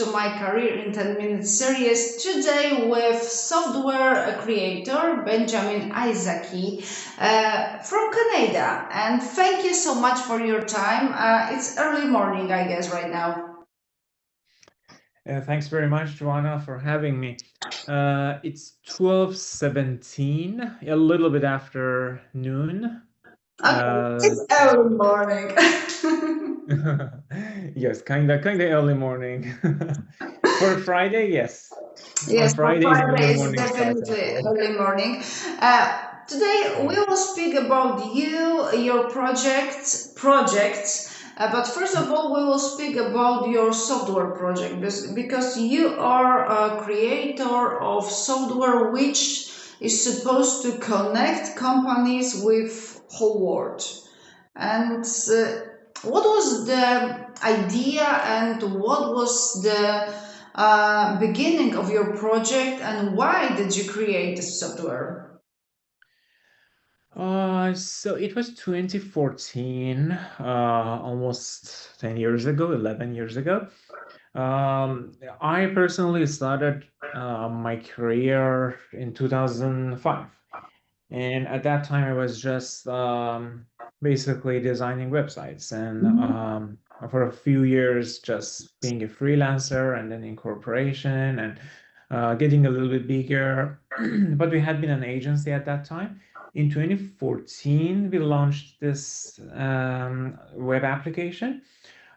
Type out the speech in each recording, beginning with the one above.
to my Career in 10 Minutes series. Today with software creator Benjamin Isaacie from Canada. And thank you so much for your time. It's early morning, I guess, right now. Thanks very much, Joanna, for having me. It's 12:17, a little bit after noon. Okay, it's early morning. Yes, kinda early morning. For Friday, yes. On Yes, for Fridays, early Friday it's morning starts at definitely 12. early morning. Today we will speak about you, your projects. But first of all, we will speak about your software project because you are a creator of software which is supposed to connect companies with whole world. And what was the idea and what was the beginning of your project and why did you create this software? So it was 2014, almost 10 years ago, 11 years ago. I personally started my career in 2005. And at that time, I was just basically designing websites and for a few years, just being a freelancer and then in corporation and getting a little bit bigger. But we had been an agency at that time. In 2014, we launched this web application,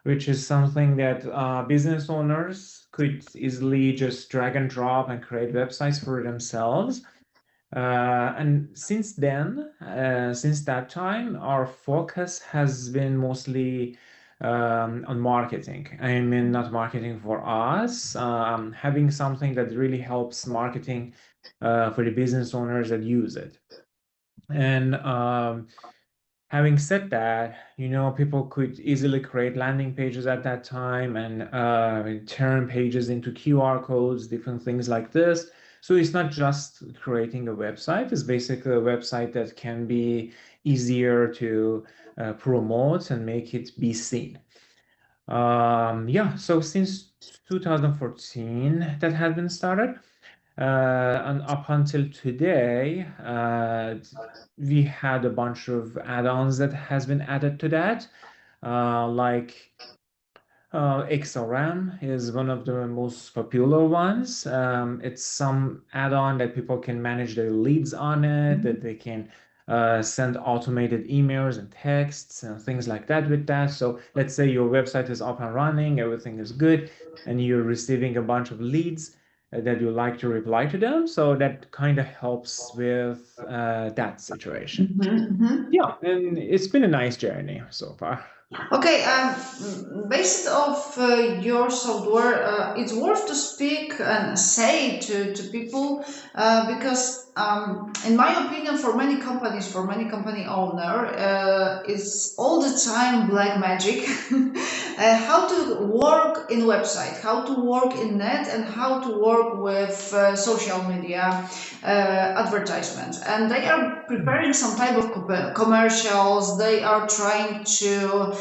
which is something that business owners could easily just drag and drop and create websites for themselves. And since then, since that time, our focus has been mostly on marketing. I mean, not marketing for us, having something that really helps marketing for the business owners that use it. And having said that, people could easily create landing pages at that time and turn pages into QR codes, different things like this. So it's not just creating a website, it's basically a website that can be easier to promote and make it be seen. Yeah, so since 2014, that has been started. And up until today, we had a bunch of add-ons that has been added to that, like XRM is one of the most popular ones. It's some add-on that people can manage their leads on it, that they can send automated emails and texts and things like that with that. So let's say your website is up and running, everything is good, and you're receiving a bunch of leads that you like to reply to them. So that kind of helps with that situation. Yeah, and it's been a nice journey so far. Okay, based off your software, it's worth to speak and say to people because, in my opinion, for many companies, for many company owner, it's all the time black magic. How to work in website, how to work in net, and how to work with social media advertisement. And they are preparing some type of commercials. They are trying to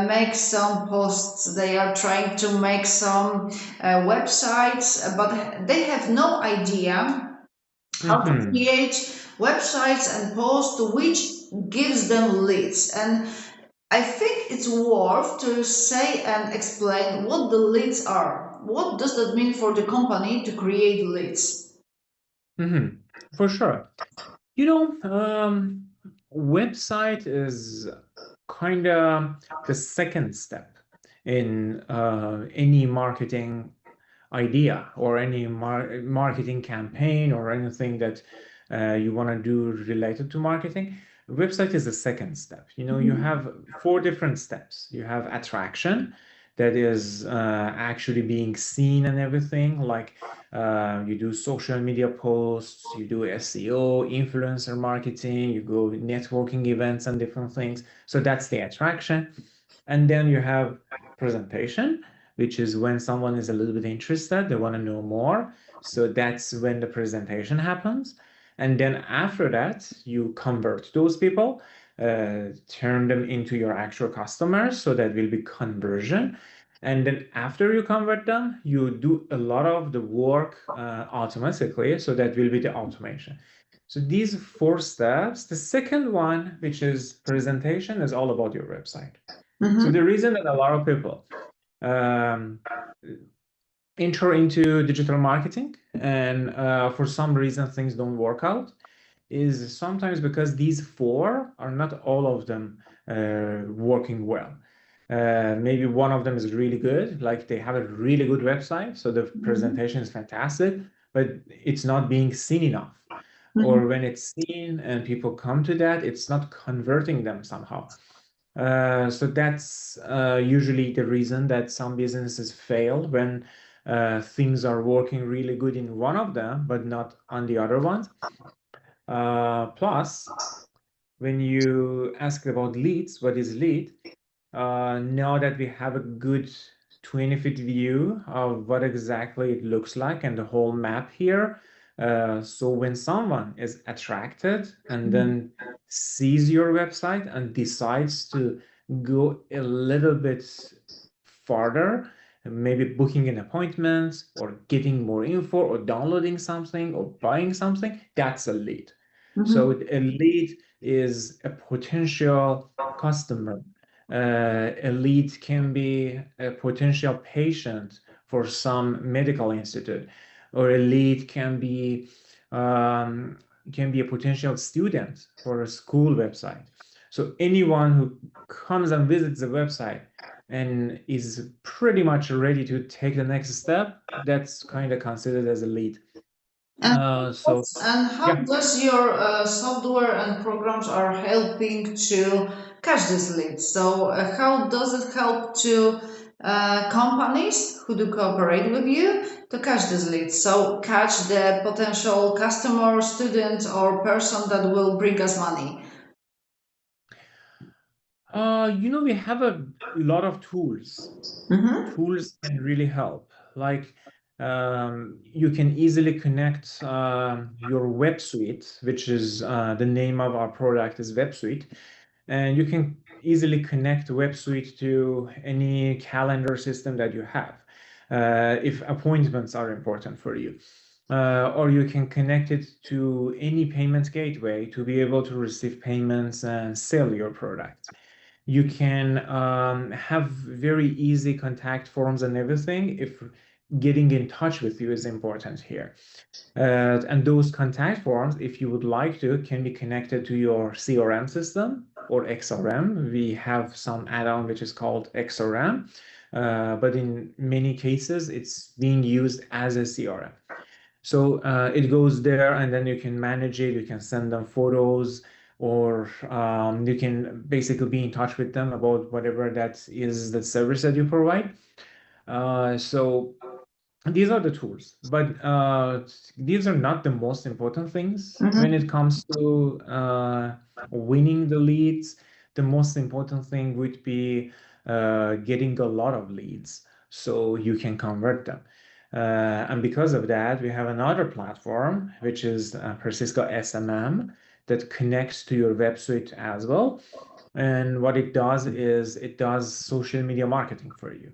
make some posts, they are trying to make some websites, but they have no idea how to Mhm. create websites and posts which gives them leads. And I think it's worth to say and explain what the leads are. What does that mean for the company to create leads? For sure. You know, website is kind of the second step in any marketing idea or any marketing campaign or anything that you want to do related to marketing. Website is the second step. You have four different steps. You have attraction, that is actually being seen and everything, like you do social media posts, you do SEO, influencer marketing, you go networking events and different things. So that's the attraction. And then you have presentation, which is when someone is a little bit interested, they want to know more. So that's when the presentation happens. And then after that, you convert those people, turn them into your actual customers. So that will be conversion. And then after you convert them, you do a lot of the work automatically. So that will be the automation. So these four steps. The second one, which is presentation, is all about your website. So Mm-hmm. the reason that a lot of people um, enter into digital marketing and for some reason things don't work out is sometimes because these four are not all of them working well. Maybe one of them is really good, like they have a really good website, so the presentation is fantastic, but it's not being seen enough. Mm-hmm. Or when it's seen and people come to that, it's not converting them somehow. So that's usually the reason that some businesses fail when things are working really good in one of them, but not on the other ones. Plus, when you ask about leads, what is lead? Now that we have a good 20-foot view of what exactly it looks like and the whole map here, so when someone is attracted and then sees your website and decides to go a little bit farther, maybe booking an appointment or getting more info or downloading something or buying something, that's a lead. So Mm-hmm. a lead is a potential customer. A lead can be a potential patient for some medical institute, or a lead can be a potential student for a school website. So anyone who comes and visits the website and is pretty much ready to take the next step, that's kind of considered as a lead. And, So and how yeah. does your software and programs are helping to catch these leads? So how does it help to companies who do cooperate with you to catch these leads? So catch the potential customer, student, or person that will bring us money. We have a lot of tools. Mm-hmm. Tools can really help. Like you can easily connect your web suite, which is the name of our product is web suite, and you can easily connect web suite to any calendar system that you have if appointments are important for you. Or you can connect it to any payment gateway to be able to receive payments and sell your product. You can have very easy contact forms and everything if getting in touch with you is important here. And those contact forms, if you would like to, can be connected to your CRM system or XRM. We have some add-on which is called XRM, but in many cases, it's being used as a CRM. So it goes there, and then you can manage it. You can send them photos, or you can basically be in touch with them about whatever that is the service that you provide. So these are the tools, but these are not the most important things when Mm-hmm. it comes to winning the leads. The most important thing would be getting a lot of leads so you can convert them. And because of that, we have another platform, which is Persisco SMM, that connects to your website as well. And what it does is it does social media marketing for you.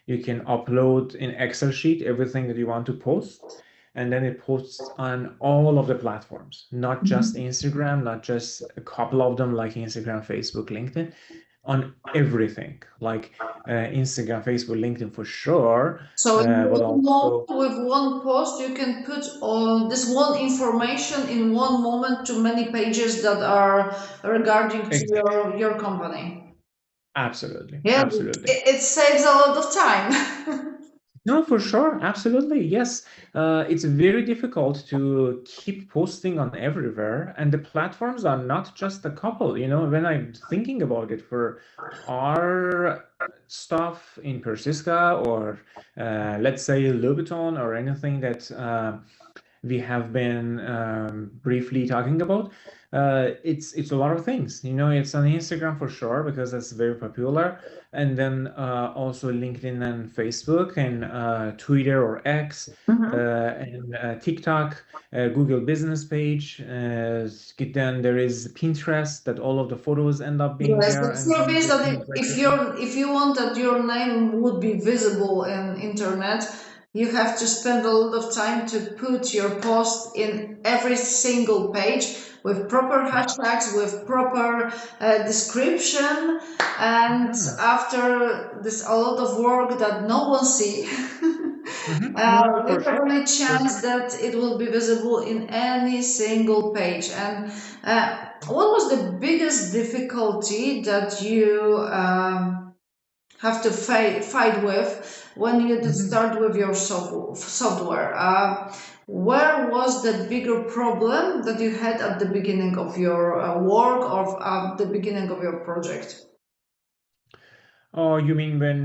You can upload in Excel sheet everything that you want to post, and then it posts on all of the platforms, not just Instagram, not just a couple of them like Instagram, Facebook, LinkedIn, on everything like Instagram, Facebook, LinkedIn for sure, So in but one also moment, with one post, you can put all this one information in one moment to many pages that are regarding to exactly, your company. absolutely, Yeah, absolutely. it saves a lot of time. No, for sure. Absolutely. Yes. It's very difficult to keep posting on everywhere. And the platforms are not just a couple. When I'm thinking about it for our stuff in Persiska or let's say Louboutin or anything that we have been briefly talking about, It's a lot of things. It's on Instagram for sure because that's very popular, and then also LinkedIn and Facebook and Twitter or X, and TikTok, Google Business Page. Then there is Pinterest that all of the photos end up being Yes, there, the and truth is that things like if that. you want that your name would be visible in internet, you have to spend a lot of time to put your post in every single page with proper hashtags, with proper description, and Yeah. after this a lot of work that no one see, Yeah, we for have sure. any For chance sure. that it will be visible in any single page. And what was the biggest difficulty that you have to fight with when you did Mhm. start with your software? Where was the bigger problem that you had at the beginning of your work or at the beginning of your project? Oh, you mean when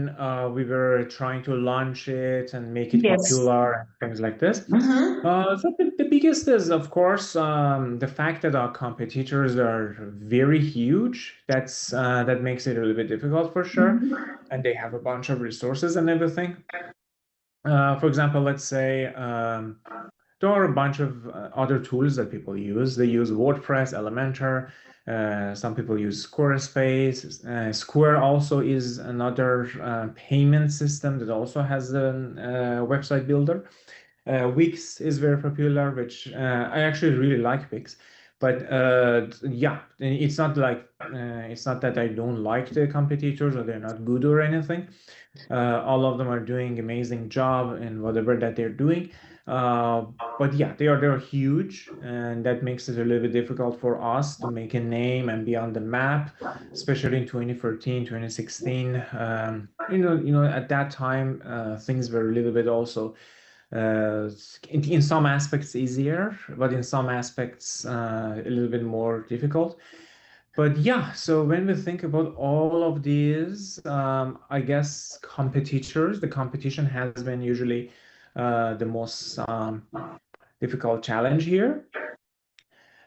we were trying to launch it and make it Yes. popular and things like this? Mm-hmm. So the biggest is, of course, the fact that our competitors are very huge. That makes it a little bit difficult for sure, and they have a bunch of resources and everything. For example, let's say there are a bunch of other tools that people use. They use WordPress, Elementor. Some people use Squarespace. Square also is another payment system that also has a website builder. Wix is very popular, which I actually really like Wix. But yeah, it's not that I don't like the competitors or they're not good or anything. All of them are doing amazing job in whatever that they're doing. Uh, but yeah, they're huge, and that makes it a little bit difficult for us to make a name and be on the map, especially in 2014, 2016. At that time, things were a little bit also uh, in some aspects easier, but in some aspects a little bit more difficult. But yeah, so when we think about all of these, I guess the competition has been usually the most difficult challenge here.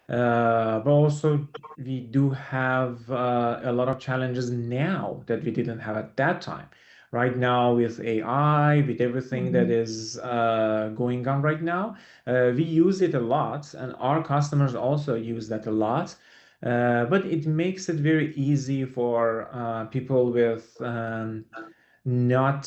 But also, we do have a lot of challenges now that we didn't have at that time. Right now, with AI, with everything that is going on right now, we use it a lot, and our customers also use that a lot. But it makes it very easy for people with not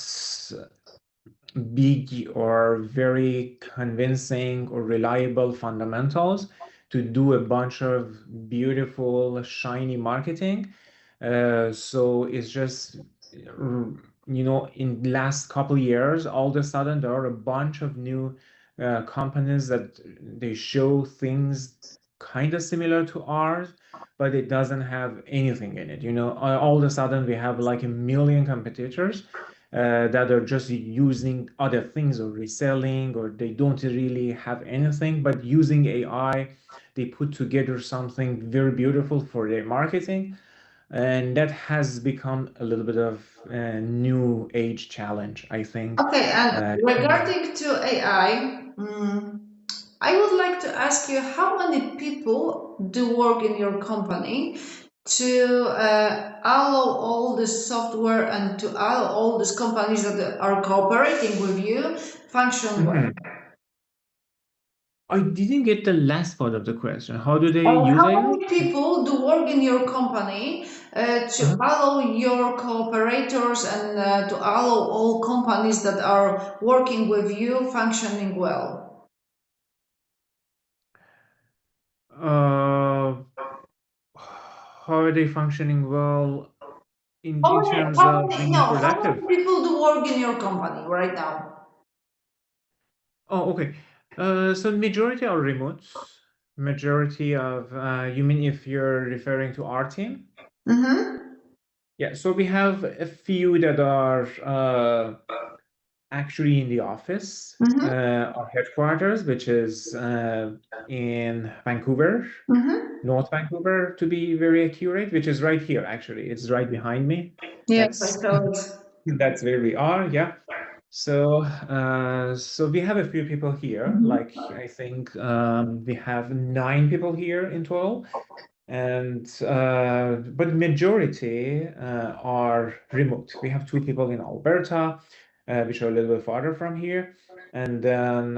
big or very convincing or reliable fundamentals to do a bunch of beautiful, shiny marketing. So it's just, in the last couple years, all of a sudden there are a bunch of new companies that they show things kind of similar to ours, but it doesn't have anything in it. All of a sudden we have like a million competitors that are just using other things or reselling, or they don't really have anything, but using AI, they put together something very beautiful for their marketing. And that has become a little bit of a new age challenge, I think. Okay, and Coming. regarding to AI, I would like to ask you how many people do work in your company to allow all this software and to allow all these companies that are cooperating with you function well? Mhm. I didn't get the last part of the question. How do they use How AI? many people do work in your company to allow your cooperators and to allow all companies that are working with you functioning well? Uh, how are they functioning well in How many, terms how of many, being no, how productive? many people do work in your company right now? Oh, okay. So majority are remote. Majority of you mean if you're referring to our team? Mm-hmm. Yeah. So we have a few that are actually in the office, Mm-hmm. our headquarters, which is in Vancouver, Mm-hmm. North Vancouver, to be very accurate, which is right here. Actually, it's right behind me. Yes, I That's saw it. that's where we are. Yeah. So we have a few people here. Like I think we have 9 people here in total, and but majority are remote. We have 2 people in Alberta, which are a little bit farther from here, and then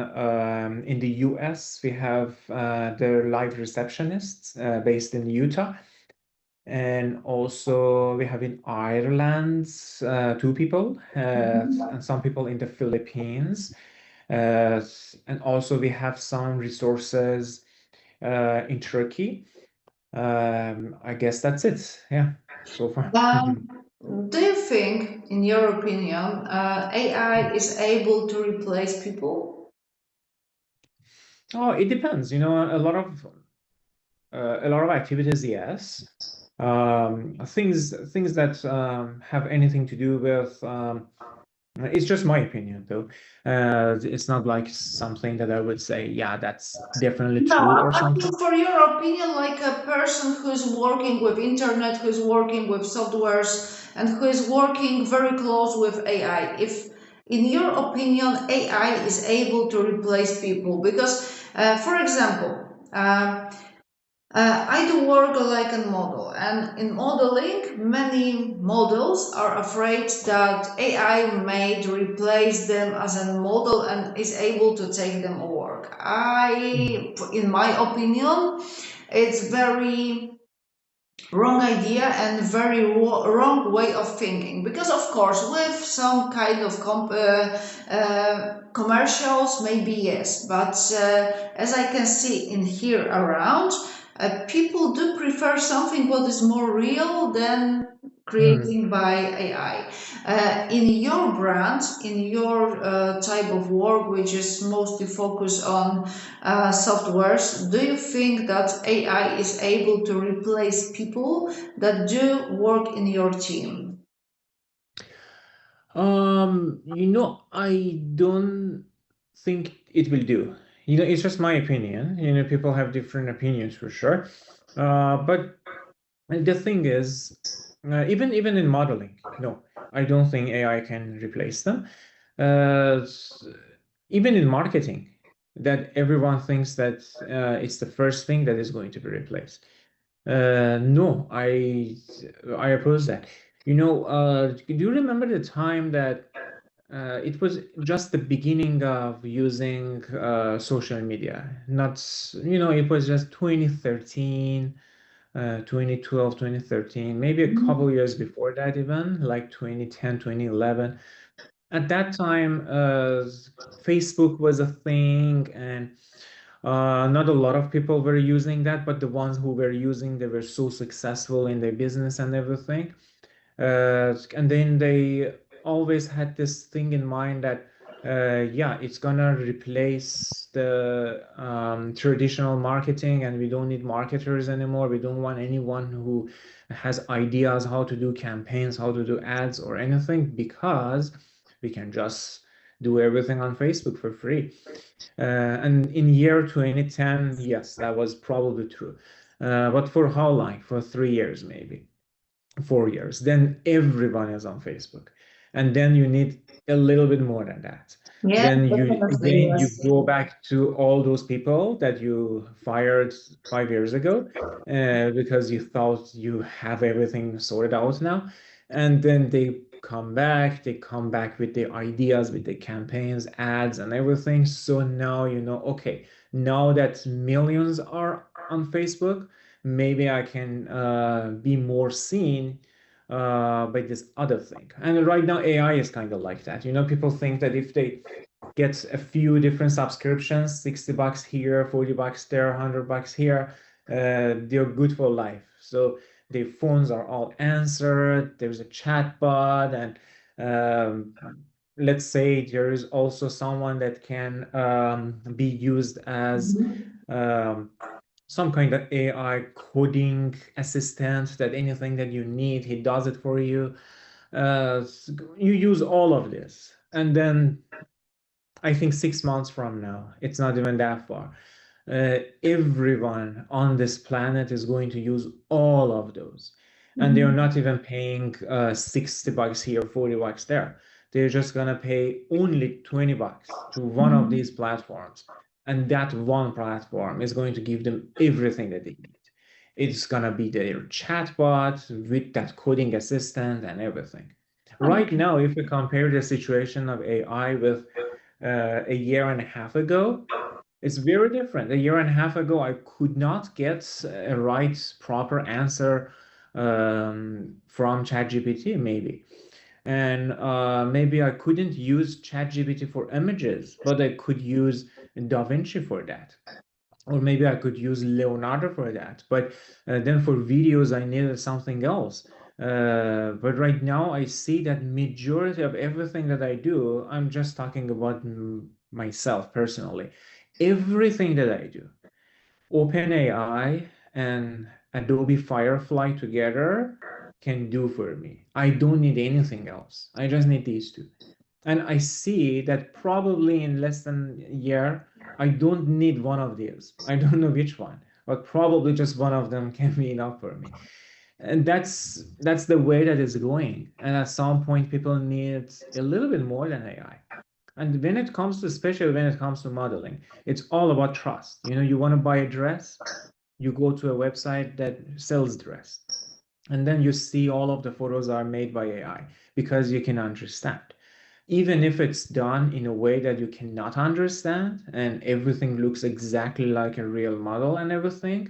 in the US we have the live receptionists based in Utah, and also we have in Ireland 2 people, and some people in the Philippines, and also we have some resources in Turkey. I guess that's it. Yeah, so far. Do you think, in your opinion, AI is able to replace people? Oh, it depends. A lot of activities, yes. Things that have anything to do with it's just my opinion, though. It's not like something that I would say, yeah, that's definitely No, true or I'm asking something. for your opinion, like a person who's working with internet, who's working with softwares, and who is working very close with AI. If, in your opinion, AI is able to replace people, because, for example, I do work like a model, and in modeling, many models are afraid that AI may replace them as a model and is able to take them work. Mhm. In my opinion, it's very wrong idea and very wrong way of thinking, because of course with some kind of commercials maybe yes, but as I can see in here around, people do prefer something what is more real than Mm. creating by AI. In your brand, in your type of work, which is mostly focused on softwares, do you think that AI is able to replace people that do work in your team? I don't think it will do. It's just my opinion. People have different opinions for sure. But the thing is, even in modeling, no, I don't think AI can replace them. S- Even in marketing, that everyone thinks that it's the first thing that is going to be replaced. No, I oppose that. Do you remember the time that it was just the beginning of using social media? Not, it was just 2013, 2012, 2013, maybe a couple years before that even, like 2010, 2011. At that time, Facebook was a thing, and not a lot of people were using that, but the ones who were using, they were so successful in their business and everything. And then they always had this thing in mind that, yeah, it's gonna replace the traditional marketing, and we don't need marketers anymore. We don't want anyone who has ideas how to do campaigns, how to do ads or anything, because we can just do everything on Facebook for free. And in year 2010, yes, that was probably true. But for how long? For 3 years, maybe 4 years. Then everyone is on Facebook, and then you need a little bit more than that. Yes, Then you definitely, again you yes. go back to all those people that you fired 5 years ago, because you thought you have everything sorted out now, and then they come back. They come back with their ideas, with their campaigns, ads, and everything. So now okay, now that millions are on Facebook, maybe I can be more seen by this other thing. And right now, AI is kind of like that. People think that if they get a few different subscriptions, $60 here, $40 there, $100 here, they're good for life. So their phones are all answered. There's a chat bot, and let's say there is also someone that can be used as um, some kind of AI coding assistant, that anything that you need, he does it for you. You use all of this. And then I think 6 months from now, it's not even that far. Everyone on this planet is going to use all of those. And they're not even paying $60 here, $40 there. they're just gonna pay only $20 to one of Mhm. these platforms, and that one platform is going to give them everything that they need. It's gonna be their chatbot with that coding assistant and everything. Right Okay. now, if we compare the situation of AI with a year and a half ago, it's very different. A year and a half ago, I could not get a right, proper answer from ChatGPT, maybe. And maybe I couldn't use ChatGPT for images, but I could use DaVinci for that. Or maybe I could use Leonardo for that. But then for videos, I needed something else. But right now, I see that majority of everything that I do, I'm just talking about myself personally. Everything that I do, OpenAI and Adobe Firefly together can do for me. I don't need anything else. I just need these two. And I see that probably in less than a year, I don't need one of these. I don't know which one, but probably just one of them can be enough for me. And that's the way that it's going. And at some point, people need a little bit more than AI. And when it comes to, especially when it comes to modeling, it's all about trust. You know, you want to buy a dress, you go to a website that sells dress, and then you see all of the photos are made by AI because you can understand. Even if it's done in a way that you cannot understand and everything looks exactly like a real model and everything,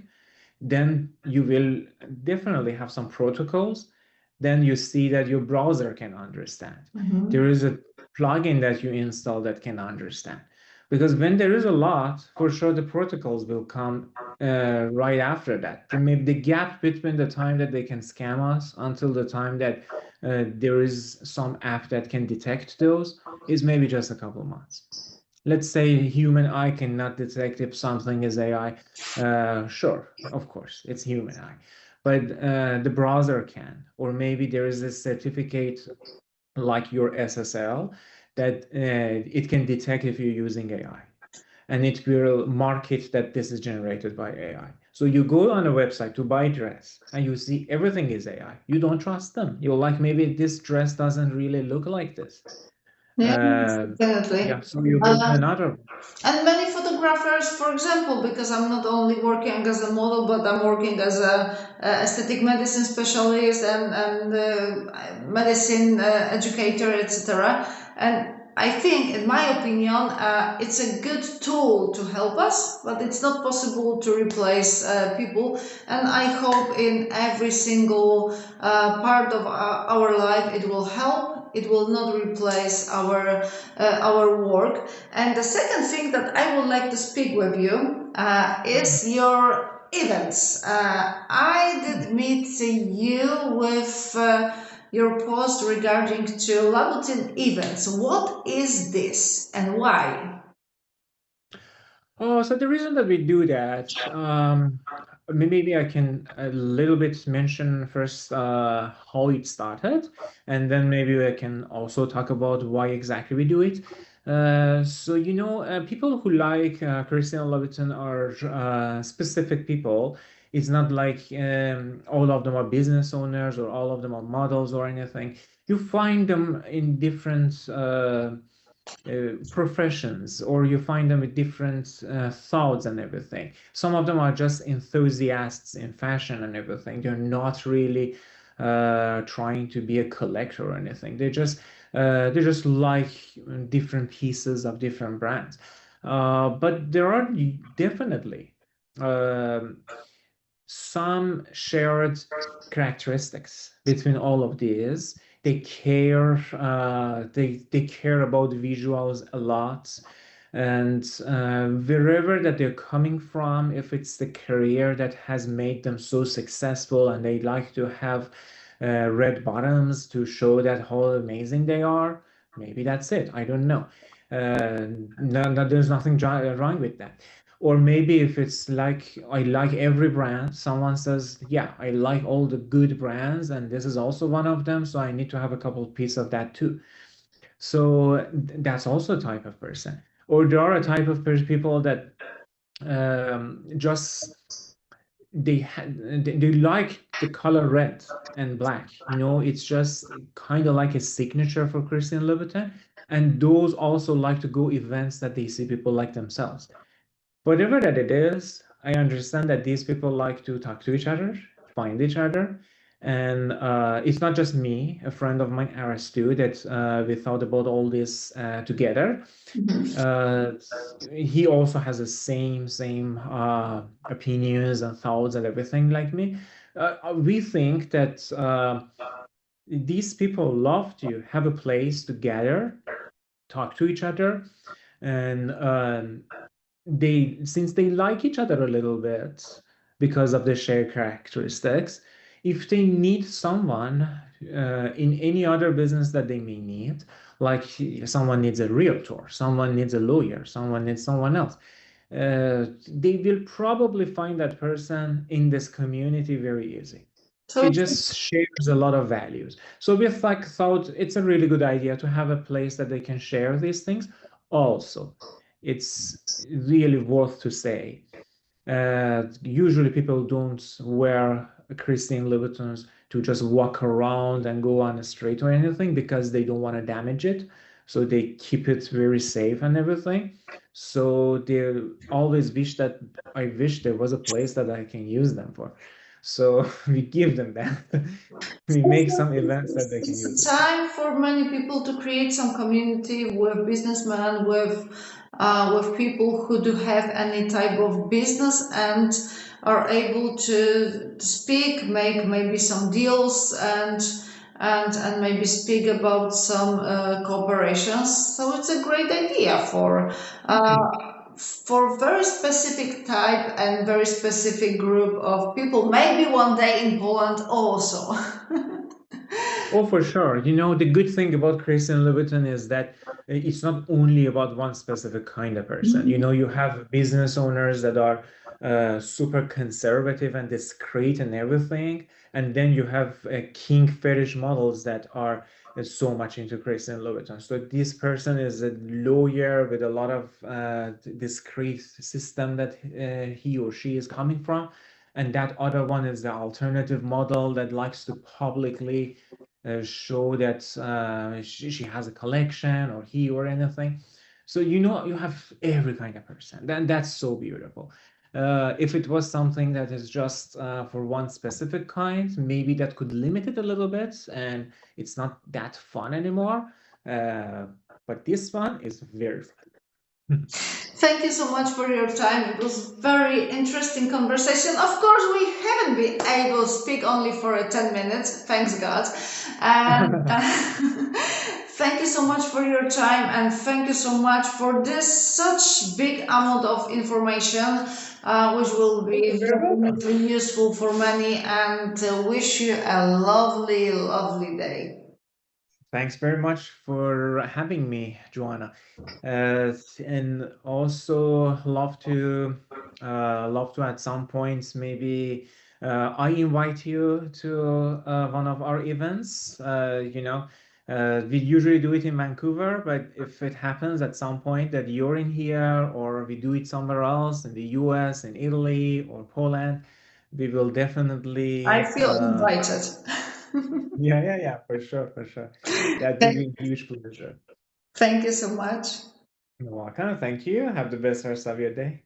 then you will definitely have some protocols. Then you see that your browser can understand. There Mhm. is a plugin that you install that can understand. Because when there is a lot, for sure the protocols will come right after that. Maybe the gap between the time that they can scam us until the time that there is some app that can detect those is maybe just a couple of months. Let's say human eye cannot detect if something is AI. Sure, of course, it's human eye, but the browser can, or maybe there is a certificate like your SSL that it can detect if you're using AI, and it will mark it that this is generated by AI. So you go on a website to buy a dress, and you see everything is AI. You don't trust them. You're like, maybe this dress doesn't really look like this. Yes, Uh, yeah, definitely. so you go to Uh, another. and many photographers, for example, because I'm not only working as a model, but I'm working as a aesthetic medicine specialist and medicine educator, etc. And I think, in my opinion, it's a good tool to help us, but it's not possible to replace people. And I hope in every single part of our life it will help. It will not replace our work. And the second thing that I would like to speak with you is your events. I did meet you with your post regarding to Louboutin events. What is this and why? Oh, so the reason that we do that, maybe I can a little bit mention first how it started, and then maybe I can also talk about why exactly we do it. People who like Christian Louboutin are specific people. It's not like all of them are business owners or all of them are models or anything. You find them in different professions, or you find them with different thoughts and everything. Some of them are just enthusiasts in fashion and everything. They're not really trying to be a collector or anything. They just like different pieces of different brands. But there are definitely um some shared characteristics between all of these. They care about visuals a lot, and wherever that they're coming from, if it's the career that has made them so successful and they like to have red bottoms to show that how amazing they are, maybe that's it. I don't know. No, there's nothing wrong with that. Or maybe if it's like, I like every brand, someone says, yeah, I like all the good brands, and this is also one of them, so I need to have a couple pieces of that too. So that's also a type of person. Or there are a type of people that just they like the color red and black. It's just kind of like a signature for Christian Louboutin. And those also like to go events that they see people like themselves. Whatever that it is, I understand that these people like to talk to each other, find each other. And it's not just me, a friend of mine, Aras, too, that we thought about all this together. Mhm. Uh, he also has the same opinions and thoughts and everything like me. We think that these people love to have a place to gather, talk to each other, and they since they like each other a little bit because of the shared characteristics. If they need someone in any other business that they may need, like someone needs a realtor, someone needs a lawyer, someone needs someone else, they will probably find that person in this community very easy. So It just shares a lot of values. So we thought it's a really good idea to have a place that they can share these things. Also, it's really worth to say. Usually, people don't wear Christian Louboutins to just walk around and go on the street or anything because they don't want to damage it. So they keep it very safe and everything. So they always wish that I wish there was a place that I can use them for. So we give them that. We make some events that they can use it's a it for. time for many people to create some community with businessmen, with people who do have any type of business and are able to speak, make maybe some deals and maybe speak about some cooperations. So it's a great idea for very specific type and very specific group of people. Maybe one day in Poland also. Oh, for sure. The good thing about Christian Louboutin is that it's not only about one specific kind of person. You have business owners that are super conservative and discreet and everything. And then you have king fetish models that are so much into Christian Louboutin. So this person is a lawyer with a lot of discrete system that he or she is coming from. And that other one is the alternative model that likes to publicly show that she has a collection or he or anything. So you have every kind of person. Then that's so beautiful. If it was something that is just for one specific kind, maybe that could limit it a little bit, and it's not that fun anymore. Uh, but this one is very fun. Thank you so much for your time. It was very interesting conversation. Of course, we haven't been able to speak only for 10 minutes, thanks God. And thank you so much for your time and thank you so much for this such big amount of information, which will be You're very welcome. definitely useful for many and wish you a lovely, lovely day. Thanks very much for having me, Joanna. And also love to at some point maybe I invite you to one of our events. We usually do it in Vancouver, but if it happens at some point that you're in here or we do it somewhere else in the US, in Italy or Poland, we will I definitely feel invited. yeah, for sure, for sure. That would be a huge pleasure. Thank you so much. You're welcome. Thank you. Have the best rest of your day.